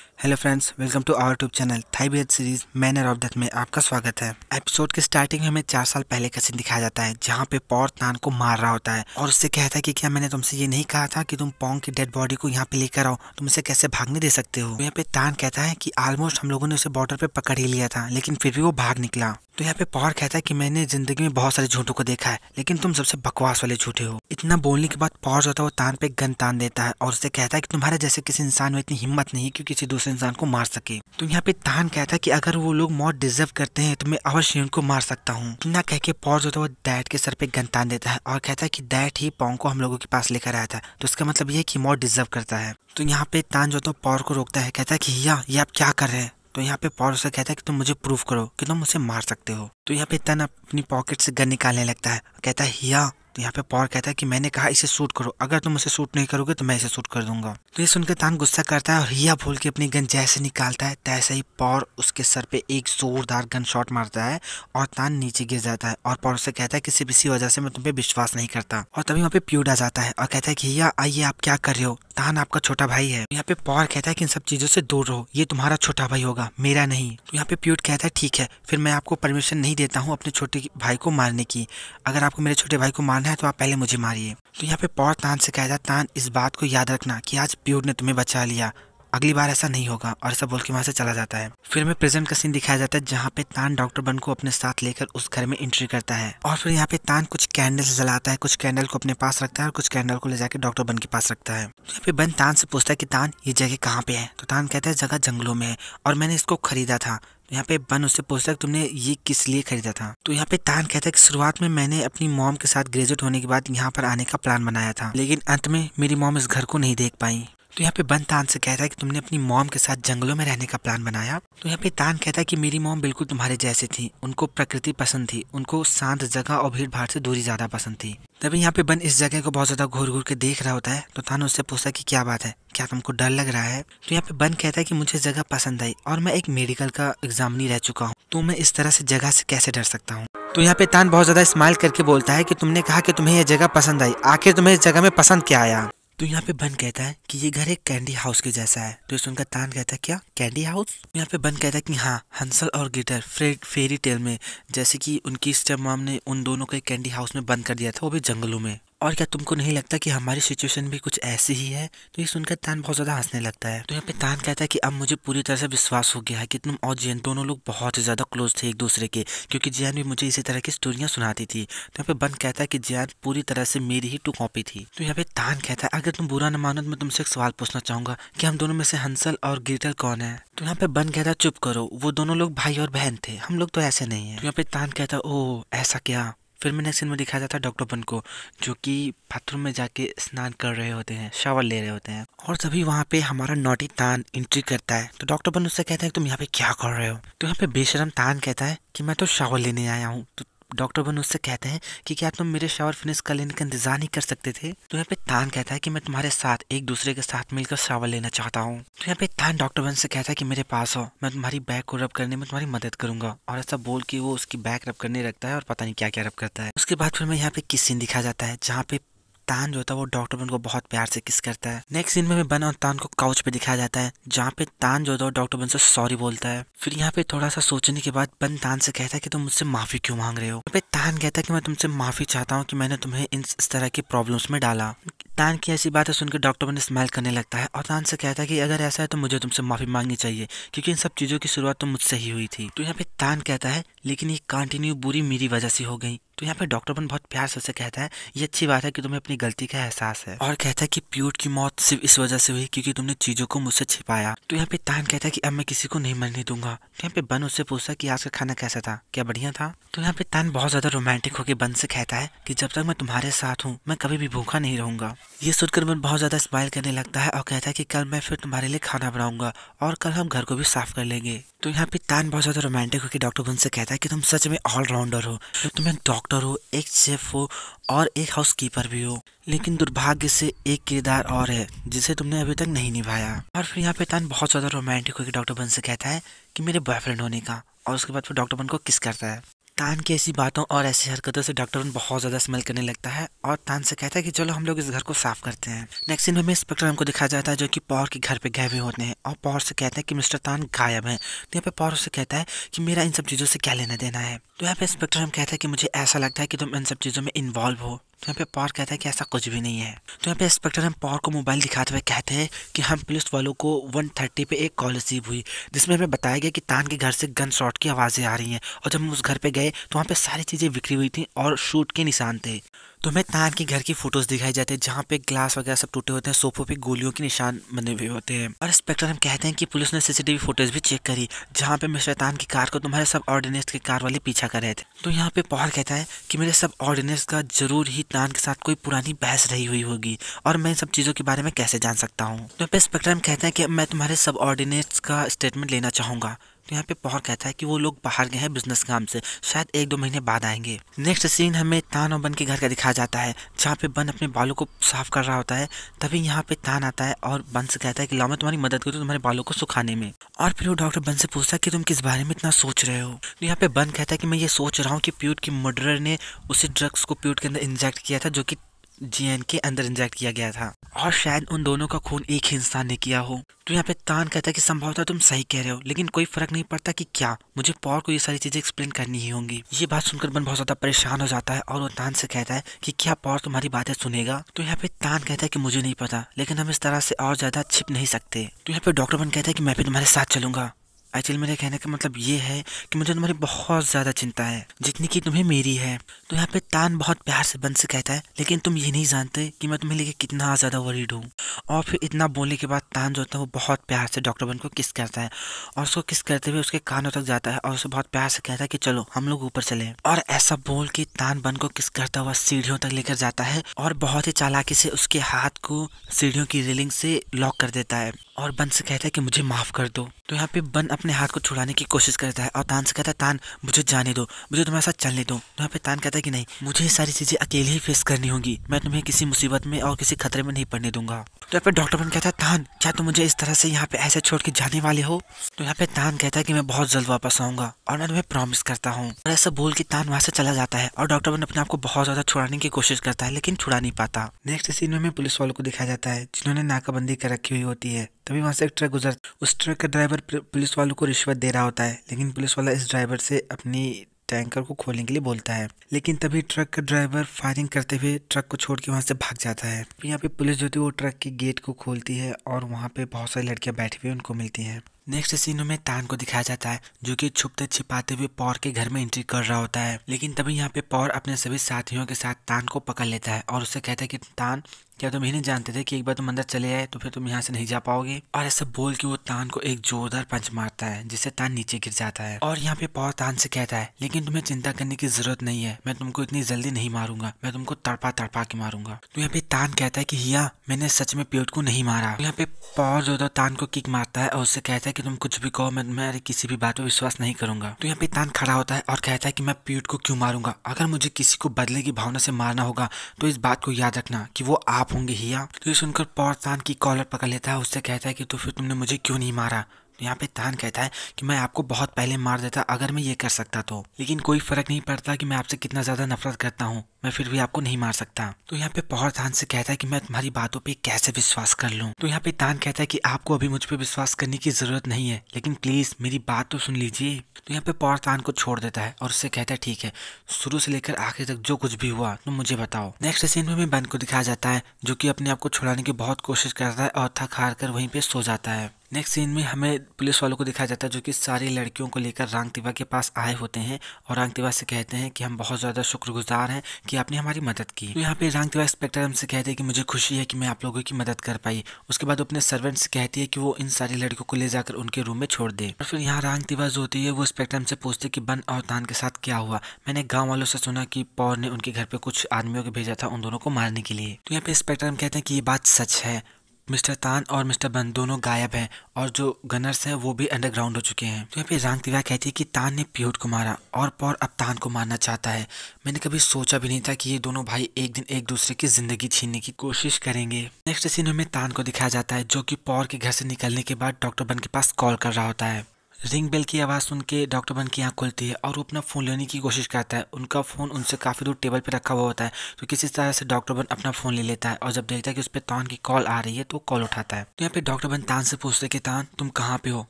Hello friends, welcome to our YouTube channel Thai web series Manner of Death में आपका स्वागत है। Episode के स्टार्टिंग में हमें 4 साल पहले का सीन दिखाया जाता है जहाँ पे पॉर तान को मार रहा होता है और उससे कहता है कि क्या मैंने तुमसे ये नहीं कहा था कि तुम पोंग की डेड बॉडी को यहाँ पे लेकर आओ, तुम इसे कैसे भागने दे सकते हो। तो यहाँ पे तान कहता है कि ऑलमोस्ट हम लोगों ने उसे बॉर्डर पे पकड़ ही लिया था लेकिन फिर भी वो भाग निकला। तो यहाँ पे पॉर कहता है कि मैंने जिंदगी में बहुत सारे झूठों को देखा है लेकिन तुम सबसे बकवास वाले झूठे हो। इतना बोलने के बाद पॉर जो था वो तान पे गन तान देता है और उससे कहता है कि तुम्हारे जैसे किसी इंसान में इतनी हिम्मत नहीं कि किसी दूसरे इंसान को मार सके। तो यहाँ पे तान कहता है कि अगर वो लोग मौत डिजर्व करते हैं तो मैं अवश्य उनको मार सकता हूँ। इतना कह के पॉर जो था वो डैड के सर पे गन तान देता है और कहता है कि डैड ही पोंग को हम लोगों के पास लेकर आया था, तो इसका मतलब ये कि मौत डिजर्व करता है। तो यहाँ पे तान जो था पॉर को रोकता है, कहता है कि ये आप क्या कर रहे हैं। तो यहाँ पे पॉर उसे कहता है कि तुम मुझे प्रूव करो कि तुम मुझे मार सकते हो। तो यहाँ पे तन अपनी पॉकेट से गन निकालने लगता है, कहता है हिया। तो यहाँ पे पॉर कहता है कि मैंने कहा इसे शूट करो, अगर तुम उसे शूट नहीं करोगे तो मैं इसे शूट कर दूंगा। तो ये सुनकर तान गुस्सा करता है और हिया बोल के अपनी गन जैसे निकालता है तैसे ही पॉर उसके सर पे एक जोरदार गन शॉट मारता है और तान नीचे गिर जाता है। और पॉर उसे कहता है कि सिर्फ इसी वजह से मैं तुम पे विश्वास नहीं करता। और तभी वहाँ पे प्यूड आ जाता है और कहता है कि हिया आइए, आप क्या कर रहे हो, तान आपका छोटा भाई है। यहाँ पे पॉर कहता है कि इन सब चीजों से दूर रहो, ये तुम्हारा छोटा भाई होगा, मेरा नहीं। तो यहाँ पे प्यूड कहता है ठीक है, फिर मैं आपको परमिशन नहीं देता हूँ अपने छोटे भाई को मारने की। अगर आपको मेरे छोटे भाई को मारना है तो आप पहले मुझे मारिए। तो यहाँ पे पॉर तान से कहता है तान इस बात को याद रखना कि आज प्यूड ने तुम्हें बचा लिया, अगली बार ऐसा नहीं होगा। और ऐसा बोल के वहां से चला जाता है। फिर में प्रेजेंट का सीन दिखाया जाता है जहाँ पे तान डॉक्टर बन को अपने साथ लेकर उस घर में एंट्री करता है और फिर यहाँ पे तान कुछ कैंडल्स जलाता है, कुछ कैंडल को अपने पास रखता है और कुछ कैंडल को ले जाकर डॉक्टर बन के पास रखता है। यहाँ पे बन तान से पूछता है कि तान ये जगह कहाँ पे है। तो तान कहता है जगह जंगलों में है और मैंने इसको खरीदा था। यहाँ पे बन उससे पूछता है तुमने ये किस लिए खरीदा था। तो यहाँ पे तान कहता है कि शुरुआत में मैंने अपनी मॉम के साथ ग्रेजुएट होने के बाद यहाँ पर आने का प्लान बनाया था लेकिन अंत में मेरी मॉम इस घर को नहीं देख पाई। तो यहाँ पे बन तान से कहता है कि तुमने अपनी मॉम के साथ जंगलों में रहने का प्लान बनाया। तो यहाँ पे तान कहता है कि मेरी मॉम बिल्कुल तुम्हारे जैसे थी, उनको प्रकृति पसंद थी, उनको शांत जगह और भीड़ भाड़ से दूरी ज्यादा पसंद थी। तभी यहाँ पे बन इस जगह को बहुत ज्यादा घूर घूर के देख रहा होता है। तो तान उससे पूछता है कि क्या बात है, क्या तुमको डर लग रहा है। तो यहाँ पे बन कहता है कि मुझे जगह पसंद आई और मैं एक मेडिकल का एग्जामिनी रह चुका हूँ, तो मैं इस तरह से जगह से कैसे डर सकता हूँ। तो यहाँ पे तान बहुत ज्यादा स्माइल करके बोलता है कि तुमने कहा कि तुम्हें यह जगह पसंद आई, आखिर तुम्हें इस जगह में पसंद क्या आया। तो यहाँ पे बन कहता है कि ये घर एक कैंडी हाउस के जैसा है। तो सुनकर तान कहता है क्या कैंडी हाउस। यहाँ पे बन कहता है कि हाँ, हंसल और ग्रेटर फेरी टेल में जैसे कि उनकी स्टेप मॉम ने उन दोनों को एक कैंडी हाउस में बंद कर दिया था, वो भी जंगलों में। और क्या तुमको नहीं लगता कि हमारी सिचुएशन भी कुछ ऐसी ही है। तो ये सुनकर तान बहुत ज्यादा हंसने लगता है। तो यहाँ पे तान कहता है कि अब मुझे पूरी तरह से विश्वास हो गया है कि तुम और जियान दोनों लोग बहुत ही ज्यादा क्लोज थे एक दूसरे के, क्योंकि जियान भी मुझे इसी तरह की स्टोरियां सुनाती थी। तो यहाँ पे बन कहता है कि जियान पूरी तरह से मेरी ही टू कॉपी थी। तो यहाँ पे तान कहता है अगर तुम बुरा न मानो तो मैं तुमसे एक सवाल पूछना चाहूंगा कि हम दोनों में से हंसल और ग्रेटर कौन है। तो यहाँ पे बन कहता है चुप करो, वो दोनों लोग भाई और बहन थे, हम लोग तो ऐसे नहीं है। तो यहाँ पे तान कहता है ओह ऐसा क्या। फिर में नेक्स्ट सीन में दिखाया जाता है डॉक्टर बन को जो कि बाथरूम में जाके स्नान कर रहे होते हैं, शावर ले रहे होते हैं। और तभी वहाँ पे हमारा नॉटी तान एंट्री करता है। तो डॉक्टर बन उससे कहता है तुम यहाँ पे क्या कर रहे हो। तो यहाँ पे बेशरम तान कहता है कि मैं तो शावर लेने आया हूँ। तो डॉक्टर बन उससे कहते हैं कि क्या तुम मेरे शावर फिनिश कर लेने का इंतजार नहीं कर सकते थे। तो यहाँ पे तान कहता है कि मैं तुम्हारे साथ एक दूसरे के साथ मिलकर शावर लेना चाहता हूँ। तो यहाँ पे तान डॉक्टर बन से कहता है कि मेरे पास हो, मैं तुम्हारी बैक को रब करने में तुम्हारी मदद करूंगा। और ऐसा बोल के वो उसकी बैक रब करने लगता है और पता नहीं क्या क्या रब करता है। उसके बाद फिर मैं यहाँ पे किस सीन दिखाया जाता है जहाँ पे तान जो था वो डॉक्टर बन को बहुत प्यार से किस करता है। नेक्स्ट सीन में बन और तान को काउच पे दिखाया जाता है जहाँ पे तान जो था डॉक्टर बन से सॉरी बोलता है। फिर यहाँ पे थोड़ा सा सोचने के बाद बन तान से कहता है कि तुम मुझसे माफी क्यों मांग रहे हो। यहाँ पे तान कहता है कि मैं तुमसे माफी चाहता हूँ कि मैंने तुम्हें इस तरह की प्रॉब्लम्स में डाला। तान की ऐसी बातें सुनकर डॉक्टर बन स्माइल करने लगता है और तान से कहता है कि अगर ऐसा है तो मुझे तुमसे माफी मांगनी चाहिए क्योंकि इन सब चीजों की शुरुआत तो मुझसे ही हुई थी। तो यहाँ पे तान कहता है लेकिन ये कंटिन्यू बुरी मेरी वजह से हो गई। तो यहाँ पे डॉक्टर बन बहुत प्यार से उसे कहता है ये अच्छी बात है कि तुम्हें अपनी गलती का एहसास है, और कहता है कि प्यूट की मौत सिर्फ इस वजह से हुई क्योंकि तुमने चीजों को मुझसे छिपाया। तो यहाँ पे तान कहता है कि अब मैं किसी को नहीं मरने दूंगा। तो यहाँ पे बन उससे पूछता है कि आज का खाना कैसा था, क्या बढ़िया था। तो यहाँ पे तान बहुत ज्यादा रोमांटिक होकर बन से कहता है कि जब तक मैं तुम्हारे साथ हूँ मैं कभी भी भूखा नहीं रहूंगा। ये सुनकर बन बहुत ज्यादा स्माइल करने लगता है और कहता है कि कल मैं फिर तुम्हारे लिए खाना बनाऊंगा और कल हम घर को भी साफ कर लेंगे। तो यहाँ पे तान बहुत ज्यादा रोमांटिक होकर डॉक्टर बन से कहता है कि तुम सच में ऑलराउंडर हो, तो तुम एक डॉक्टर हो, एक शेफ हो और एक हाउस कीपर भी हो, लेकिन दुर्भाग्य से एक किरदार और है जिसे तुमने अभी तक नहीं निभाया। और फिर यहाँ पे तान बहुत ज्यादा रोमांटिक होकर डॉक्टर बन से कहता है कि मेरे बॉयफ्रेंड होने का, और उसके बाद फिर डॉक्टर बन को किस करता है। तान की ऐसी बातों और ऐसी हरकतों से डॉक्टर बन बहुत ज्यादा स्मेल करने लगता है और तान से कहता है कि चलो हम लोग इस घर को साफ करते हैं। नेक्स्ट सीन में हमें इंस्पेक्टर हमको दिखाया जाता है जो कि पॉर के घर पे गए हुए होते हैं और पॉर से कहते हैं कि मिस्टर तान गायब है। तो यहाँ पे पॉर से कहता है कि मेरा इन सब चीजों से क्या लेना देना है। तो यहाँ पे इंस्पेक्टर हम कहता है कि मुझे ऐसा लगता है कि तुम इन सब चीजों में इन्वॉल्व हो। तो यहाँ पे पॉर कहता है कि ऐसा कुछ भी नहीं है। तो यहाँ पे इंस्पेक्टर हम पॉर को मोबाइल दिखाते हुए कहते हैं कि हम पुलिस वालों को 1:30 पे एक कॉल रिसीव हुई जिसमें हमें बताया गया कि तान के घर से गन शॉट की आवाज़ें आ रही हैं और जब हम उस घर पे गए तो वहाँ पे सारी चीज़ें बिखरी हुई थी और शूट के निशान थे। तो हमें तान के घर की फोटोज दिखाई जाते हैं जहाँ पे ग्लास वगैरह सब टूटे होते हैं, सोफों पे गोलियों के निशान बने हुए होते हैं। और इंस्पेक्टर हम कहते हैं कि पुलिस ने सीसीटीवी फुटेज भी चेक करी जहाँ पे मिस्टर तान की कार को तुम्हारे सब ऑर्डिनेंस के कार वाले पीछा कर रहे थे। तो यहाँ पे पॉल कहता है कि मेरे सब ऑर्डिनेंस का जरूर ही तान के साथ कोई पुरानी बहस रही हुई होगी और मैं इन सब चीज़ों के बारे में कैसे जान सकता हूँ। तो यहाँ पे इंस्पेक्टर हम कहते हैं कि मैं तुम्हारे सब ऑर्डिनेंस का स्टेटमेंट लेना चाहूँगा। तो यहाँ पे पॉल कहता है कि वो लोग बाहर गए हैं बिजनेस काम से, शायद 1-2 महीने बाद आएंगे। नेक्स्ट सीन हमें तान और बन के घर का दिखाया जाता है जहाँ पे बन अपने बालों को साफ कर रहा होता है। तभी यहाँ पे तान आता है और बन से कहता है कि लाओ मैं तुम्हारी मदद करूँ तुम्हारे बालों को सुखाने में। और फिर वो डॉक्टर बन से पूछता है कि तुम किस बारे में इतना सोच रहे हो। तो यहाँ पे बन कहता है कि मैं ये सोच रहा हूँ कि प्यूट की मर्डरर ने उसी ड्रग्स को प्यूट के अंदर इंजेक्ट किया था जो कि जीएन के अंदर इंजेक्ट किया गया था और शायद उन दोनों का खून एक ही इंसान ने किया हो। तो यहाँ पे तान कहता है कि संभवतः तुम सही कह रहे हो लेकिन कोई फर्क नहीं पड़ता कि क्या, मुझे पॉल को ये सारी चीजें एक्सप्लेन करनी ही होंगी। ये बात सुनकर बन बहुत ज्यादा परेशान हो जाता है और वो तान से कहता है कि क्या पॉल तुम्हारी बातें सुनेगा। तो यहाँ पे तान कहता है कि मुझे नहीं पता लेकिन हम इस तरह से और ज्यादा छिप नहीं सकते। तो यहाँ पे डॉक्टर बन कहता है कि मैं भी तुम्हारे साथ चलूंगा। एक्चुअली मेरे कहने का मतलब ये है कि मुझे तुम्हारी बहुत ज़्यादा चिंता है जितनी कि तुम्हें मेरी है। तो यहाँ पे तान बहुत प्यार से बन से कहता है लेकिन तुम ये नहीं जानते कि मैं तुम्हें लेके कितना ज़्यादा वरीड हूँ। और फिर इतना बोलने के बाद तान जो होता है वो बहुत प्यार से डॉक्टर बन को किस करता है और उसको किस करते हुए उसके कानों तक जाता है और उसे बहुत प्यार से कहता है कि चलो हम लोग ऊपर चले। और ऐसा बोल के तान बन को किस करता हुआ सीढ़ियों तक लेकर जाता है और बहुत ही चालाकी से उसके हाथ को सीढ़ियों की रेलिंग से लॉक कर देता है और बन से कहता है कि मुझे माफ कर दो। तो यहाँ पे बन अपने हाथ को छुड़ाने की कोशिश करता है और तान से कहता है तान मुझे जाने दो, मुझे तुम्हारे साथ चलने दो। तो यहाँ पे तान कहता है कि नहीं, मुझे ये सारी चीजें अकेले ही फेस करनी होंगी, मैं तुम्हें किसी मुसीबत में और किसी खतरे में नहीं पड़ने दूंगा। तो यहाँ पे डॉक्टर बन कहता है तान क्या तुम मुझे इस तरह से यहाँ पे ऐसे छोड़ के जाने वाले हो। तो यहाँ पे तान कहता है कि मैं बहुत जल्द वापस आऊंगा और मैं तुम्हें प्रॉमिस करता हूँ। और ऐसा बोल के तान वहां से चला जाता है और डॉक्टर बन अपने आप को बहुत ज्यादा छुड़ाने की कोशिश करता है लेकिन छुड़ा नहीं पाता। नेक्स्ट सीन में हमें पुलिस वालों को दिखाया जाता है जिन्होंने नाकाबंदी कर रखी हुई होती है। तभी वहां से एक ट्रक गुजर, उस ट्रक का ड्राइवर पुलिस वालों को रिश्वत दे रहा होता है लेकिन पुलिस वाला इस ड्राइवर से अपनी टैंकर को खोलने के लिए बोलता है लेकिन तभी ट्रक का ड्राइवर फायरिंग करते हुए ट्रक को छोड़ के वहां से भाग जाता है। फिर यहाँ पे पुलिस जो थी वो ट्रक के गेट को खोलती है और वहाँ पे बहुत सारी लड़कियां बैठी हुई उनको मिलती हैं। नेक्स्ट सीन में तान को दिखाया जाता है जो कि छुपते छिपाते हुए पॉर के घर में एंट्री कर रहा होता है लेकिन तभी यहाँ पे पॉर अपने सभी साथियों के साथ तान को पकड़ लेता है और उससे कहता है कि तान क्या तुम ही नहीं जानते थे कि एक बार तुम अंदर चले आए तो फिर तुम यहाँ से नहीं जा पाओगे। और ऐसा बोल के वो तान को एक जोरदार पंच मारता है जिससे तान नीचे गिर जाता है। और यहाँ पे पॉर तान से कहता है लेकिन तुम्हें चिंता करने की जरूरत नहीं है, मैं तुमको इतनी जल्दी नहीं मारूंगा, मैं तुमको तड़पा तड़पा के मारूंगा। तो यहाँ पे तान कहता है कि हिया मैंने सच में प्यूट को नहीं मारा। तो यहाँ पे पॉर जो था तान को किक मारता है और उससे कहता है कि तुम कुछ भी कहो मैं तुम्हारी किसी भी बात पर विश्वास नहीं करूंगा। तो यहाँ पे तान खड़ा होता है और कहता है कि मैं प्यूट को क्यों मारूंगा, अगर मुझे किसी को बदले की भावना से मारना होगा तो इस बात को याद रखना कि वो आप होंगे हिया। तो ये सुनकर पॉर तान की कॉलर पकड़ लेता है, उससे कहता है कि तो फिर तुमने मुझे क्यों नहीं मारा। तो यहाँ पे तान कहता है कि मैं आपको बहुत पहले मार देता अगर मैं ये कर सकता तो, लेकिन कोई फर्क नहीं पड़ता कि मैं आपसे कितना ज्यादा नफरत करता हूँ, मैं फिर भी आपको नहीं मार सकता। तो यहाँ पे पॉर तान से कहता है कि मैं तुम्हारी बातों पे कैसे विश्वास कर लूँ। तो यहाँ पे तान कहता है कि आपको अभी मुझ पे विश्वास करने की जरूरत नहीं है लेकिन प्लीज मेरी बात तो सुन लीजिए। तो यहाँ पे पॉर तान को छोड़ देता है और उससे कहता है ठीक है, शुरू से लेकर आखिर तक जो कुछ भी हुआ तुम मुझे बताओ। नेक्स्ट सीन में बन को दिखाया जाता है जो कि अपने आप को छुड़ाने की बहुत कोशिश करता है और थक हार कर वहीं पे सो जाता है। नेक्स्ट सीन में हमें पुलिस वालों को दिखाया जाता है जो कि सारी लड़कियों को लेकर रांगतिवा के पास आए होते हैं और रांगतिवा से कहते हैं कि हम बहुत ज़्यादा शुक्रगुजार हैं कि आपने हमारी मदद की। तो यहाँ पे रांगतिवा इंस्पेक्टर हमसे कहते हैं कि मुझे खुशी है कि मैं आप लोगों की मदद कर पाई। उसके बाद अपने सर्वेंट से कहती है कि वो इन सारी लड़कियों को ले जाकर उनके रूम में छोड़ दे। और फिर यहाँ रांगतिवा जो होती है वो इंस्पेक्टर हमसे पूछती है कि बन और तान के साथ क्या हुआ। मैंने गाँव वालों से सुना कि पॉर ने उनके घर पे कुछ आदमियों को भेजा था उन दोनों को मारने के लिए। तो यहाँ पे इंस्पेक्टर हम कहते हैं कि ये बात सच है, मिस्टर तान और मिस्टर बन दोनों गायब हैं और जो गनर्स हैं वो भी अंडरग्राउंड हो चुके हैं। तो यहाँ पे रांगतिवा कहती है कि तान ने प्यूट को मारा और पॉर अब तान को मारना चाहता है। मैंने कभी सोचा भी नहीं था कि ये दोनों भाई एक दिन एक दूसरे की जिंदगी छीनने की कोशिश करेंगे। नेक्स्ट सीन में तान को दिखाया जाता है जो कि पॉर के घर से निकलने के बाद डॉक्टर बन के पास कॉल कर रहा होता है। रिंग बेल की आवाज़ सुन के डॉक्टर बन की आँख खुलती है और वो अपना फ़ोन लेने की कोशिश करता है। उनका फ़ोन उनसे काफ़ी दूर टेबल पे रखा हुआ होता है, तो किसी तरह से डॉक्टर बन अपना फ़ोन ले लेता है और जब देखता है कि उस पर तान की कॉल आ रही है तो कॉल उठाता है। तो यहाँ पे डॉक्टर बन तान से पूछते कि तान तुम कहाँ पे हो,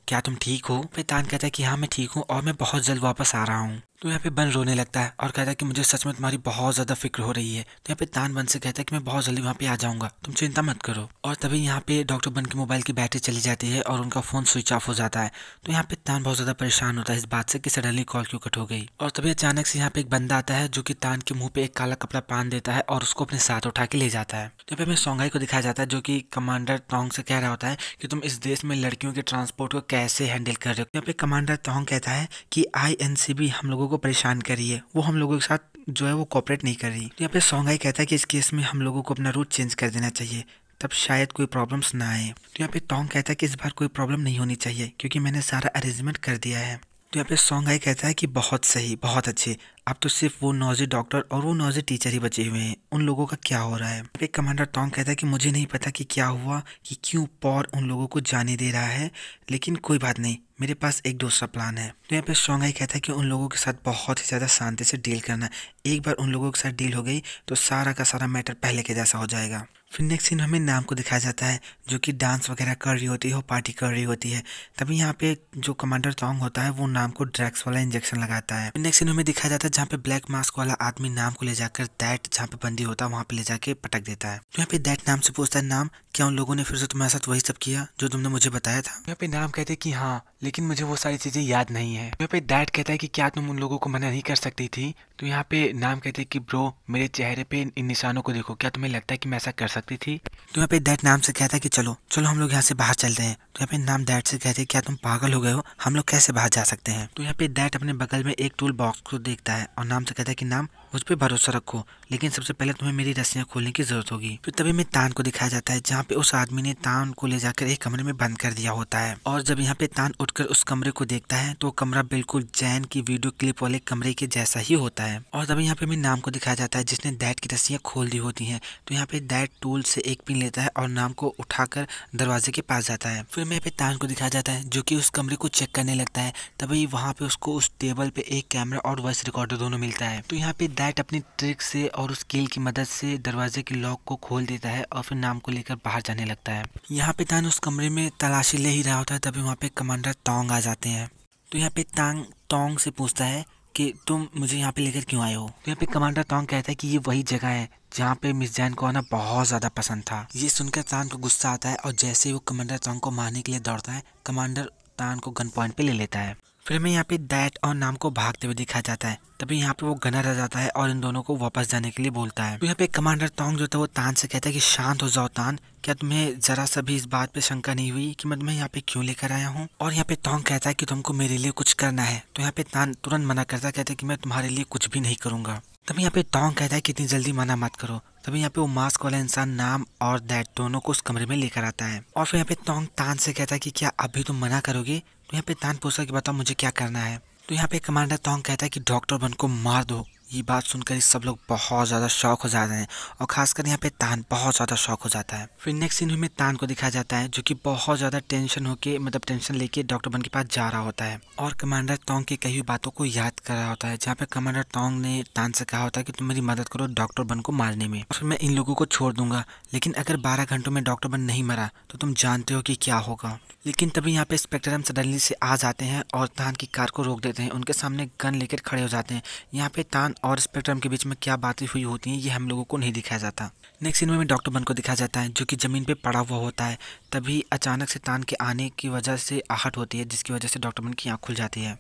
क्या तुम ठीक हो? फिर तान कहता है कि हाँ मैं ठीक हूँ और मैं बहुत जल्द वापस आ रहा हूँ। तो यहाँ पे बन रोने लगता है और कहता है कि मुझे सच में तुम्हारी बहुत ज़्यादा फिक्र हो रही है। तो यहाँ पे तान बन से कहता है कि मैं बहुत जल्दी वहाँ पे आ जाऊँगा, तुम चिंता मत करो। और तभी यहाँ पे डॉक्टर बन के मोबाइल की बैटरी चली जाती है और उनका फ़ोन स्विच ऑफ हो जाता है। तो यहाँ पे तान बहुत ज़्यादा परेशान होता है इस बात से कि सडनली कॉल क्यों कट हो गई। और तभी अचानक से यहाँ पे एक बंदा आता है जो कि तान के मुंह पे एक काला कपड़ा बांध देता है और उसको अपने साथ उठा के ले जाता है। तो यहाँ पे हमें सोंगाई को दिखाया जाता है जो कि कमांडर तोंग से कह रहा होता है कि तुम इस देश में लड़कियों के ट्रांसपोर्ट को कैसे हैंडल कर रहे हो। यहाँ पे कमांडर तोंग कहता है कि INCB हम लोगों को परेशान कर रही है, वो हम लोगों के साथ जो है वो कोऑपरेट नहीं कर रही। तो यहाँ पे सोंगाई कहता है कि इस केस में हम लोगों को अपना रूट चेंज कर देना चाहिए, तब शायद कोई प्रॉब्लम्स ना आए। तो यहाँ पे टोंग कहता है कि इस बार कोई प्रॉब्लम नहीं होनी चाहिए क्योंकि मैंने सारा अरेंजमेंट कर दिया है। तो यहाँ पे सोंगाई कहता है कि बहुत सही, बहुत अच्छे, अब तो सिर्फ वो नौजी डॉक्टर और वो नौजी टीचर ही बचे हुए हैं, उन लोगों का क्या हो रहा है। फिर कमांडर टोंग कहता है कि मुझे नहीं पता कि क्या हुआ, कि क्यों पॉर उन लोगों को जाने दे रहा है, लेकिन कोई बात नहीं, मेरे पास एक दूसरा प्लान है। तो यहाँ पे सोंगाई कहता है कि उन लोगों के साथ बहुत ही ज़्यादा शांति से डील करना, एक बार उन लोगों के साथ डील हो गई तो सारा का सारा मैटर पहले के जैसा हो जाएगा। फिर नेक्स्ट सीन हमें नाम को दिखाया जाता है जो कि डांस वगैरह कर रही होती है और पार्टी कर रही होती है। तभी यहाँ पे जो कमांडर तोंग होता है वो नाम को ड्रग्स वाला इंजेक्शन लगाता है। नेक्स्ट सीन हमें दिखाया जाता है जहाँ पे ब्लैक मास्क वाला आदमी नाम को ले जाकर दैट जहाँ पे बंदी होता है वहाँ पे ले जाके पटक देता है। तो यहाँ पे दैट नाम से पूछता है नाम क्या उन लोगों ने फिर से तुम्हारे साथ वही सब किया जो तुमने मुझे बताया था। यहाँ पे नाम कहते कि हाँ, लेकिन मुझे वो सारी चीजें याद नहीं है। यहाँ पे दैट कहता है कि क्या तुम उन लोगों को मना नहीं कर सकती थी। तो यहाँ पे नाम कहते कि ब्रो मेरे चेहरे पे इन निशानों को देखो, क्या तुम्हें लगता है कि मैं ऐसा कर सकती थी। तो यहाँ पे दैट नाम से कहता है कि चलो चलो हम लोग यहाँ से बाहर चलते हैं। तो यहाँ पे नाम दैट से कहते हैं क्या तुम पागल हो गए हो, हम लोग कैसे बाहर जा सकते हैं। तो यहाँ पे दैट अपने बगल में एक टूल बॉक्स को देखता है और नाम से कहता है कि नाम मुझ पे भरोसा रखो, लेकिन सबसे पहले तुम्हें मेरी रस्सियां खोलने की जरूरत होगी। फिर तभी में तान को दिखाया जाता है जहाँ पे उस आदमी ने तान को ले जाकर एक कमरे में बंद कर दिया होता है। और जब यहाँ पे तान उठकर उस कमरे को देखता है तो कमरा बिल्कुल जैन की वीडियो क्लिप वाले कमरे के जैसा ही होता है। और तभी यहाँ पे हमें नाम को दिखाया जाता है जिसने दैट की रस्सियां खोल दी होती हैं। तो यहाँ पे दैट टूल से एक पिन लेता है और नाम को उठाकर दरवाजे के पास जाता है। फिर यहाँ पे तान को दिखाया जाता है जो कि उस कमरे को चेक करने लगता है। तभी वहाँ पे उसको उस टेबल पे एक कैमरा और वॉइस रिकॉर्डर दोनों मिलता है। तो यहाँ पे दैट अपनी ट्रिक से और उस कील की मदद से दरवाजे के लॉक को खोल देता है और फिर नाम को लेकर बाहर जाने लगता है। यहाँ पे तान उस कमरे में तलाशी ले ही रहा होता है तभी वहाँ पे कमांडर तोंग आ जाते हैं। तो यहाँ पे तांग तोंग से पूछता है कि तुम मुझे यहाँ पे लेकर क्यों आए हो। तो यहाँ पे कमांडर तोंग कहता है कि ये वही जगह है जहाँ पे मिस जैन को आना बहुत ज्यादा पसंद था। ये सुनकर तान को गुस्सा आता है और जैसे ही वो कमांडर तोंग को मारने के लिए दौड़ता है, कमांडर तान को गन पॉइंट पे ले लेता है। फिर हमें यहाँ पे दैट और नाम को भागते हुए दिखाया जाता है। तभी यहाँ पे वो गनर आ जाता है और इन दोनों को वापस जाने के लिए बोलता है। तो यहाँ पे कमांडर तोंग जो था वो तान से कहता है कि शांत हो जाओ तान, क्या तुम्हें जरा सा भी इस बात पे शंका नहीं हुई कि मैं तुम्हें यहाँ पे क्यों लेकर आया हूँ। और यहाँ पे तोंग कहता है कि तुमको मेरे लिए कुछ करना है। तो यहाँ पे तान तुरंत मना करता है, कहता है कि मैं तुम्हारे लिए कुछ भी नहीं करूंगा। तभी यहाँ पे तोंग कहता है कि इतनी जल्दी मना मत करो। तभी यहाँ पे वो मास्क वाला इंसान नाम और दैट दोनों को उस कमरे में लेकर आता है। और फिर यहाँ पे तोंग तान से कहता है कि क्या अभी तुम मना करोगे। तो यहाँ पे तान पूछता है कि बताओ मुझे क्या करना है। तो यहाँ पे कमांडर तोंग कहता है कि डॉक्टर बन को मार दो। ये बात सुनकर सब लोग बहुत ज़्यादा शॉक हो जाते हैं और खासकर यहाँ पे तान बहुत ज़्यादा शॉक हो जाता है। फिर नेक्स्ट सीन में तान को दिखाया जाता है जो कि बहुत ज़्यादा टेंशन होके मतलब टेंशन लेके डॉक्टर बन के पास जा रहा होता है और कमांडर तोंग की कही हुई बातों को याद कर रहा होता है। जहाँ पे कमांडर तोंग ने तान से कहा होता है कि तुम मेरी मदद करो डॉक्टर बन को मारने में, और फिर मैं इन लोगों को छोड़ दूंगा, लेकिन अगर 12 घंटों में डॉक्टर बन नहीं मरा तो तुम जानते हो कि क्या होगा। लेकिन तभी यहाँ पे स्पेक्ट्रम सडनली से आ जाते हैं और तान की कार को रोक देते हैं। उनके सामने गन लेकर खड़े हो जाते हैं। यहाँ पे तान और स्पेक्ट्रम के बीच में क्या बातें हुई होती हैं ये हम लोगों को नहीं दिखाया जाता। नेक्स्ट सीन में डॉक्टर बन को दिखाया जाता है जो कि जमीन पे पड़ा हुआ होता है। तभी अचानक से तान के आने की वजह से आहट होती है जिसकी वजह से डॉक्टर बन की आँख खुल जाती है।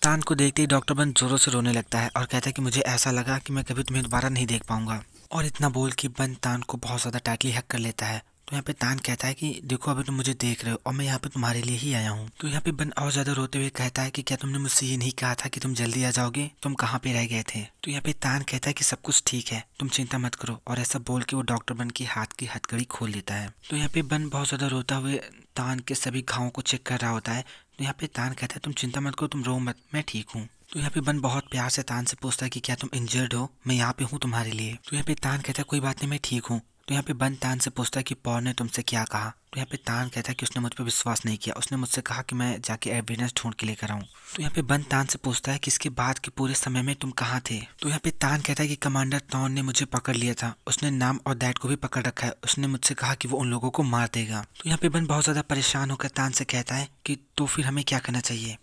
तान को देखते ही डॉक्टर बन जोरों से रोने लगता है और कहता है कि मुझे ऐसा लगा कि मैं कभी तुम्हें दोबारा नहीं देख पाऊंगा। और इतना बोल के बन तान को बहुत ज़्यादा टाइटली हक कर लेता है। तो यहाँ पे तान कहता है कि देखो अभी तुम मुझे देख रहे हो और मैं यहाँ पे तुम्हारे लिए ही आया हूँ। तो यहाँ पे बन और ज्यादा रोते हुए कहता है कि क्या तुमने मुझसे ये नहीं कहा था कि तुम जल्दी आ जाओगे, तुम कहाँ पे रह गए थे। तो यहाँ पे तान कहता है कि सब कुछ ठीक है, तुम चिंता मत करो, और ऐसा बोल के वो डॉक्टर बन की हाथ की हथकड़ी खोल लेता है। तो यहाँ पे बन बहुत ज्यादा रोता हुए तान के सभी घावों को चेक कर रहा होता है। तो यहाँ पे तान कहता है तुम चिंता मत करो, तुम रो मत, मैं ठीक हूँ। तो यहाँ पे बन बहुत प्यार से तान से पूछता है कि क्या तुम इंजर्ड हो, मैं यहाँ पे हूँ तुम्हारे लिए। तो यहाँ पे तान कहता है कोई बात नहीं, मैं ठीक हूँ, तो यहाँ पे बन तान से पूछता है कि पॉल ने तुमसे क्या कहा। तो यहाँ पे तान कहता है कि उसने मुझ पर विश्वास नहीं किया, उसने मुझसे कहा कि मैं जाके एविडेंस ढूंढ के लेकर आऊँ। तो यहाँ पे बन तान से पूछता है कि इसके बाद के पूरे समय में तुम कहाँ थे। तो यहाँ पे तान कहता है कि कमांडर तौन ने मुझे पकड़ लिया था, उसने नाम और डैड को भी पकड़ रखा है, उसने मुझसे कहा कि वो उन लोगों को मार देगा। तो यहाँ पे बन बहुत ज़्यादा परेशान होकर तान से कहता है कि तो फिर हमें क्या करना चाहिए।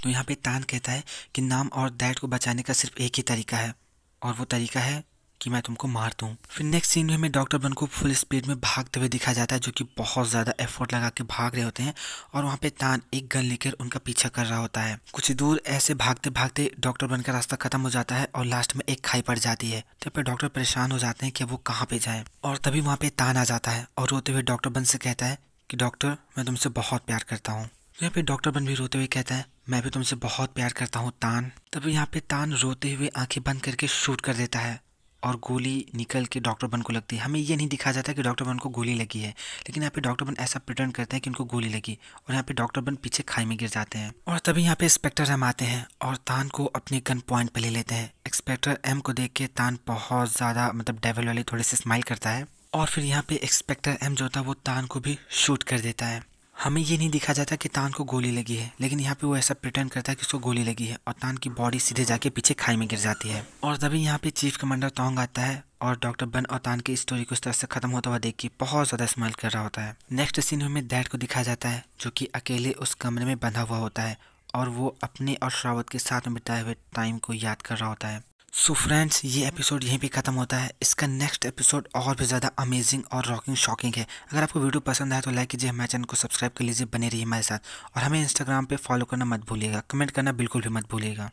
तो यहाँ पे तान कहता है कि नाम और डैड को बचाने का सिर्फ एक ही तरीका है, और वो तरीका है कि मैं तुमको मार दूं। फिर नेक्स्ट सीन में हमें डॉक्टर बन को फुल स्पीड में भागते हुए दिखाया जाता है, जो कि बहुत ज़्यादा एफर्ट लगा के भाग रहे होते हैं, और वहाँ पे तान एक गन लेकर उनका पीछा कर रहा होता है। कुछ दूर ऐसे भागते भागते डॉक्टर बन का रास्ता खत्म हो जाता है और लास्ट में एक खाई पड़ जाती है। तब पे डॉक्टर परेशान हो जाते हैं कि वो कहाँ पे जाए, और तभी वहाँ पे तान आ जाता है और रोते हुए डॉक्टर बन से कहता है कि डॉक्टर मैं तुमसे बहुत प्यार करता हूँ। यहाँ पे डॉक्टर बन भी रोते हुए कहता है मैं भी तुमसे बहुत प्यार करता हूँ तान। तभी यहाँ पे तान रोते हुए आंखें बंद करके शूट कर देता है और गोली निकल के डॉक्टर बन को लगती है। हमें ये नहीं दिखाया जाता कि डॉक्टर बन को गोली लगी है, लेकिन यहाँ पे डॉक्टर बन ऐसा प्रिटेंड करते हैं कि उनको गोली लगी, और यहाँ पे डॉक्टर बन पीछे खाई में गिर जाते हैं। और तभी यहाँ पे इंस्पेक्टर एम आते हैं और तान को अपने गन पॉइंट पे ले लेते हैं। इंस्पेक्टर एम को देख के तान बहुत ज़्यादा डेविल वाले थोड़े से स्माइल करता है, और फिर यहाँ पे इंस्पेक्टर एम जो था वो तान को भी शूट कर देता है। हमें ये नहीं दिखा जाता कि तान को गोली लगी है, लेकिन यहाँ पे वो ऐसा प्रिटेंड करता है कि उसको गोली लगी है, और तान की बॉडी सीधे जाके पीछे खाई में गिर जाती है। और तभी यहाँ पे चीफ कमांडर तोंग आता है और डॉक्टर बन और तान की स्टोरी को इस तरह से खत्म होता हुआ देख के बहुत ज़्यादा स्माइल कर रहा होता है। नेक्स्ट सीन में हमें डैड को दिखाया जाता है, जो कि अकेले उस कमरे में बंधा हुआ होता है, और वो अपने और श्रावत के साथ में बिताए हुए टाइम को याद कर रहा होता है। सो फ्रेंड्स, ये एपिसोड यहीं पे खत्म होता है। इसका नेक्स्ट एपिसोड और भी ज़्यादा अमेजिंग और रॉकिंग शॉकिंग है। अगर आपको वीडियो पसंद आए तो लाइक कीजिए, हमारे चैनल को सब्सक्राइब कर लीजिए, बने रहिए हमारे साथ, और हमें इंस्टाग्राम पे फॉलो करना मत भूलिएगा, कमेंट करना बिल्कुल भी मत भूलिएगा।